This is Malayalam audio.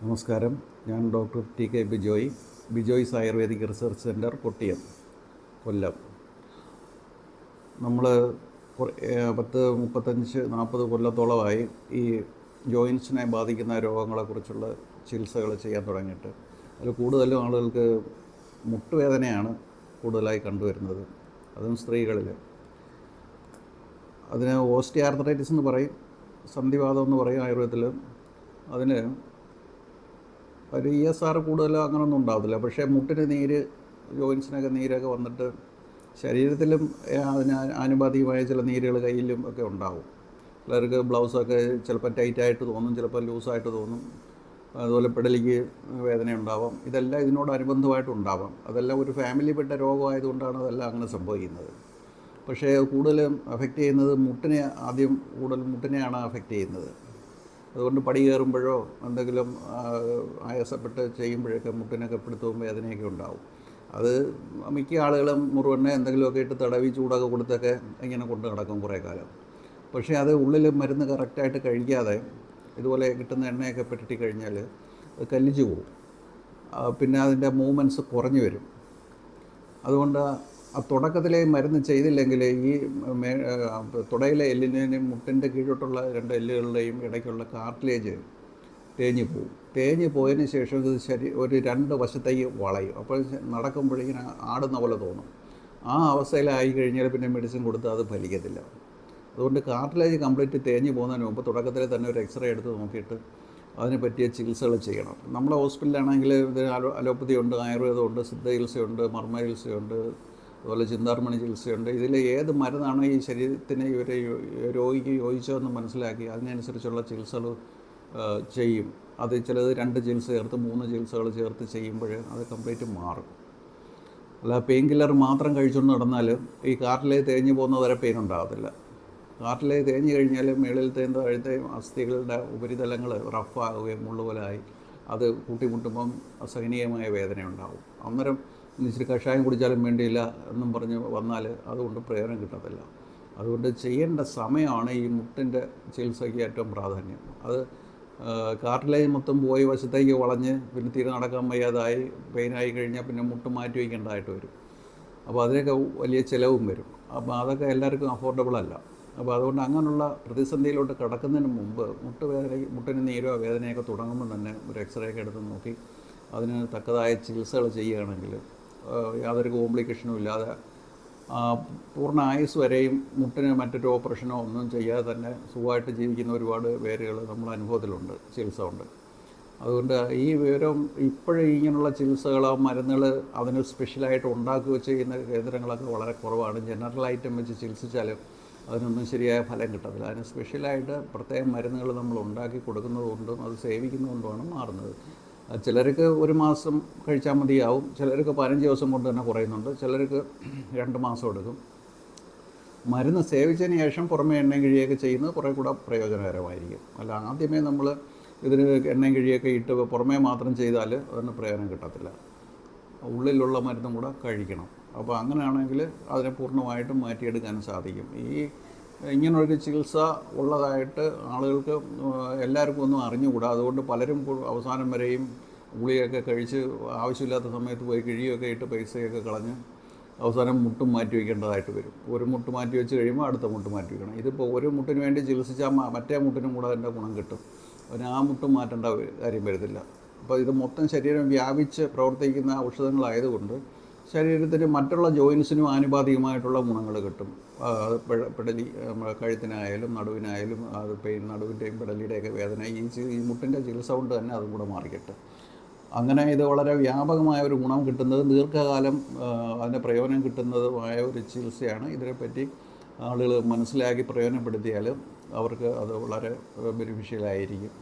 നമസ്കാരം. ഞാൻ doctor T K Bijoy, Bijoy's Ayurvedic research centre, Kottiyam, Kollam. നമ്മൾ 35-40 കൊല്ലത്തോളമായി ഈ ജോയിൻസിനെ ബാധിക്കുന്ന രോഗങ്ങളെക്കുറിച്ചുള്ള ചികിത്സകൾ ചെയ്യാൻ തുടങ്ങിയിട്ട് അതിൽ കൂടുതലും ആളുകൾക്ക് മുട്ടുവേദനയാണ് കൂടുതലായി കണ്ടുവരുന്നത്, അതും സ്ത്രീകളിൽ. അതിന് ഓസ്റ്റിയോആർത്രൈറ്റിസ് എന്ന് പറയും, സന്ധിവാതം എന്ന് പറയും ആയുർവേദത്തിൽ. അതിന് ഒരു ESR കൂടുതലോ അങ്ങനെയൊന്നും ഉണ്ടാകത്തില്ല. പക്ഷേ മുട്ടിന് നീര്, ജോയിൻസിനൊക്കെ നീരൊക്കെ വന്നിട്ട് ശരീരത്തിലും അതിന് ആനുപാതികമായ ചില നീരുകൾ കയ്യിലും ഒക്കെ ഉണ്ടാകും. ചിലർക്ക് ബ്ലൗസൊക്കെ ചിലപ്പോൾ ടൈറ്റായിട്ട് തോന്നും, ചിലപ്പോൾ ലൂസായിട്ട് തോന്നും. അതുപോലെ പെടലിക്ക് വേദന ഉണ്ടാവാം. ഇതെല്ലാം ഇതിനോടനുബന്ധമായിട്ടുണ്ടാവാം. അതെല്ലാം ഒരു ഫാമിലിപ്പെട്ട രോഗമായതുകൊണ്ടാണ് അതെല്ലാം അങ്ങനെ സംഭവിക്കുന്നത്. പക്ഷേ കൂടുതലും അഫക്റ്റ് ചെയ്യുന്നത് മുട്ടിനെയാണ് അഫക്റ്റ് ചെയ്യുന്നത്. അതുകൊണ്ട് പടി കയറുമ്പോഴോ എന്തെങ്കിലും ആയാസപ്പെട്ട് ചെയ്യുമ്പോഴൊക്കെ മുട്ടിനൊക്കെ പിടുത്തവും വേദനയൊക്കെ ഉണ്ടാവും. അത് മിക്ക ആളുകളും മുറിവെണ്ണ എന്തെങ്കിലുമൊക്കെ ഇട്ട് തടവി ചൂടൊക്കെ കൊടുത്തൊക്കെ ഇങ്ങനെ കൊണ്ട് നടക്കും കുറേ കാലം. പക്ഷേ അത് ഉള്ളിൽ മരുന്ന് കറക്റ്റായിട്ട് കഴിക്കാതെ ഇതുപോലെ കിട്ടുന്ന എണ്ണയൊക്കെ പെരട്ടി കഴിഞ്ഞാൽ അത് കല്ലിച്ചു പോകും. പിന്നെ അതിൻ്റെ മൂവ്മെൻറ്റ്സ് കുറഞ്ഞു വരും. അതുകൊണ്ട് തുടക്കത്തിലെ മരുന്ന് ചെയ്തില്ലെങ്കിൽ ഈ തുടയിലെ എല്ലിനെയും മുട്ടിൻ്റെ കീഴോട്ടുള്ള 2 എല്ലുകളുടെയും ഇടയ്ക്കുള്ള കാർട്ടിലേജ് തേഞ്ഞു പോകും. തേഞ്ഞ് പോയതിന് ശേഷം ഇത് ഒരു 2 വശത്തേക്ക് വളയും. അപ്പോൾ നടക്കുമ്പോഴിങ്ങനെ ആടുന്ന പോലെ തോന്നും. ആ അവസ്ഥയിലായി കഴിഞ്ഞാൽ പിന്നെ മെഡിസിൻ കൊടുത്താൽ അത് ഫലിക്കത്തില്ല. അതുകൊണ്ട് കാർട്ടിലേജ് കംപ്ലീറ്റ് തേഞ്ഞ് പോകുന്നതിന് മുമ്പ് തുടക്കത്തിൽ തന്നെ ഒരു എക്സ്റേ എടുത്ത് നോക്കിയിട്ട് അതിന് പറ്റിയ ചികിത്സകൾ ചെയ്യണം. നമ്മളെ ഹോസ്പിറ്റലിലാണെങ്കിൽ ഇത് അലോപ്പതിയുണ്ട്, ആയുർവേദമുണ്ട്, സിദ്ധ ചികിത്സയുണ്ട്, മർമ്മ ചികിത്സയുണ്ട്, അതുപോലെ ചിന്താർമണി ചികിത്സയുണ്ട്. ഇതിൽ ഏത് മരുന്നാണ് ഈ ശരീരത്തിന് രോഗിക്ക് യോജിച്ചതെന്ന് മനസ്സിലാക്കി അതിനനുസരിച്ചുള്ള ചികിത്സകൾ ചെയ്യും. അത് ചിലത് 2 ചികിത്സ ചേർത്ത് 3 ചികിത്സകൾ ചേർത്ത് ചെയ്യുമ്പോൾ അത് കംപ്ലീറ്റ് മാറും. അല്ല പെയിൻ കില്ലർ മാത്രം കഴിച്ചുകൊണ്ട് നടന്നാൽ ഈ കാർട്ടിലേജ് തേഞ്ഞ് പോകുന്ന വരെ പെയിൻ ഉണ്ടാകത്തില്ല. കാർട്ടിലേജ് തേഞ്ഞ് കഴിഞ്ഞാൽ മേളിലത്തെയും താഴത്തെയും അസ്ഥികളുടെ ഉപരിതലങ്ങൾ റഫാകുകയും മുള്ളുപോലായി അത് കൂട്ടിമുട്ടുമ്പം അസഹനീയമായ വേദന ഉണ്ടാകും. അന്നേരം ഇച്ചിരി കഷായം കുടിച്ചാലും വേണ്ടിയില്ല എന്നും പറഞ്ഞ് വന്നാൽ അതുകൊണ്ട് പ്രയോജനം കിട്ടത്തില്ല. അതുകൊണ്ട് ചെയ്യേണ്ട സമയമാണ് ഈ മുട്ടിൻ്റെ ചികിത്സയ്ക്ക് ഏറ്റവും പ്രാധാന്യം. അത് കാർട്ടിലേജ് മൊത്തം പോയി വശത്തേക്ക് വളഞ്ഞ് പിന്നെ തീരെ നടക്കാൻ വയ്യാതായി പെയിനായി കഴിഞ്ഞാൽ പിന്നെ മുട്ട് മാറ്റി വയ്ക്കേണ്ടതായിട്ട് വരും. അപ്പോൾ അതിനൊക്കെ വലിയ ചിലവും വരും. അപ്പോൾ അതൊക്കെ എല്ലാവർക്കും അഫോർഡബിൾ അല്ല. അപ്പോൾ അതുകൊണ്ട് അങ്ങനെയുള്ള പ്രതിസന്ധിയിലോട്ട് കടക്കുന്നതിന് മുമ്പ് മുട്ടിന് നീരോ വേദനയൊക്കെ തുടങ്ങുമ്പോൾ തന്നെ ഒരു എക്സ്റേ ഒക്കെ എടുത്ത് നോക്കി അതിന് തക്കതായ ചികിത്സകൾ ചെയ്യുകയാണെങ്കിൽ യാതൊരു കോംപ്ലിക്കേഷനും ഇല്ലാതെ പൂർണ്ണ ആയുസ് വരെയും മുട്ടിന് മറ്റൊരു ഓപ്പറേഷനോ ഒന്നും ചെയ്യാതെ തന്നെ സുഖമായിട്ട് ജീവിക്കുന്ന ഒരുപാട് പേരുകൾ നമ്മുടെ അനുഭവത്തിലുണ്ട്, ചികിത്സ ഉണ്ട്. അതുകൊണ്ട് ഈ വിവരം ഇപ്പോഴും ഇങ്ങനെയുള്ള ചികിത്സകളോ മരുന്നുകൾ അതിന് സ്പെഷ്യലായിട്ട് ഉണ്ടാക്കുകയോ ചെയ്യുന്ന കേന്ദ്രങ്ങളൊക്കെ വളരെ കുറവാണ്. ജനറൽ ഐറ്റം വെച്ച് ചികിത്സിച്ചാലും അതിനൊന്നും ശരിയായ ഫലം കിട്ടത്തില്ല. അതിന് സ്പെഷ്യലായിട്ട് പ്രത്യേകം മരുന്നുകൾ നമ്മൾ ഉണ്ടാക്കി കൊടുക്കുന്നതുകൊണ്ടും അത് സേവിക്കുന്നതുകൊണ്ടുമാണ് മാറുന്നത്. ചിലർക്ക് 1 മാസം കഴിച്ചാൽ മതിയാവും, ചിലർക്ക് 15 ദിവസം കൊണ്ട് തന്നെ കുറയുന്നുണ്ട്, ചിലർക്ക് 2 മാസം എടുക്കും. മരുന്ന് സേവിച്ചതിന് ശേഷം പുറമേ എണ്ണയും കിഴിയൊക്കെ ചെയ്യുന്നത് കുറേ കൂടെ പ്രയോജനകരമായിരിക്കും. അല്ല ആദ്യമേ നമ്മൾ ഇതിന് എണ്ണയും കിഴിയൊക്കെ ഇട്ട് പുറമേ മാത്രം ചെയ്താൽ അതിന് പ്രയോജനം കിട്ടത്തില്ല. ഉള്ളിലുള്ള മരുന്നും കൂടെ കഴിക്കണം. അപ്പോൾ അങ്ങനെയാണെങ്കിൽ അതിനെ പൂർണ്ണമായിട്ടും മാറ്റിയെടുക്കാൻ സാധിക്കും. ഇങ്ങനൊരു ചികിത്സ ഉള്ളതായിട്ട് ആളുകൾക്ക് എല്ലാവർക്കും ഒന്നും അറിഞ്ഞുകൂടാ. അതുകൊണ്ട് പലരും അവസാനം വരെയും ഗുളികയൊക്കെ കഴിച്ച് ആവശ്യമില്ലാത്ത സമയത്ത് പോയി കിഴിയൊക്കെ ഇട്ട് പൈസയൊക്കെ കളഞ്ഞ് അവസാനം മുട്ടും മാറ്റി വയ്ക്കേണ്ടതായിട്ട് വരും. ഒരു മുട്ട് മാറ്റി വെച്ച് കഴിയുമ്പോൾ അടുത്ത മുട്ട് മാറ്റി വയ്ക്കണം. ഇതിപ്പോൾ ഒരു മുട്ടിന് വേണ്ടി ചികിത്സിച്ചാൽ മറ്റേ മുട്ടിനും കൂടെ അതിൻ്റെ ഗുണം കിട്ടും. അതിന് ആ മുട്ടും മാറ്റേണ്ട കാര്യം വരത്തില്ല. അപ്പോൾ ഇത് മൊത്തം ശരീരം വ്യാപിച്ച് പ്രവർത്തിക്കുന്ന ഔഷധങ്ങളായതുകൊണ്ട് ശരീരത്തിന് മറ്റുള്ള ജോയിൻസിനും ആനുപാതികമായിട്ടുള്ള ഗുണങ്ങൾ കിട്ടും. പെടലി കഴുത്തിനായാലും നടുവിനായാലും അത് നടുവിൻ്റെയും പെടലിയുടെയൊക്കെ വേദന ഈ മുട്ടിൻ്റെ ചികിത്സ കൊണ്ട് തന്നെ അതും കൂടെ മാറിക്കിട്ടും. അങ്ങനെ ഇത് വളരെ വ്യാപകമായ ഒരു ഗുണം കിട്ടുന്നത്, ദീർഘകാലം അതിൻ്റെ പ്രയോജനം കിട്ടുന്നതുമായ ഒരു ചികിത്സയാണ്. ഇതിനെപ്പറ്റി ആളുകൾ മനസ്സിലാക്കി പ്രയോജനപ്പെടുത്തിയാൽ അവർക്ക് അത് വളരെ ബെനിഫിഷ്യലായിരിക്കും.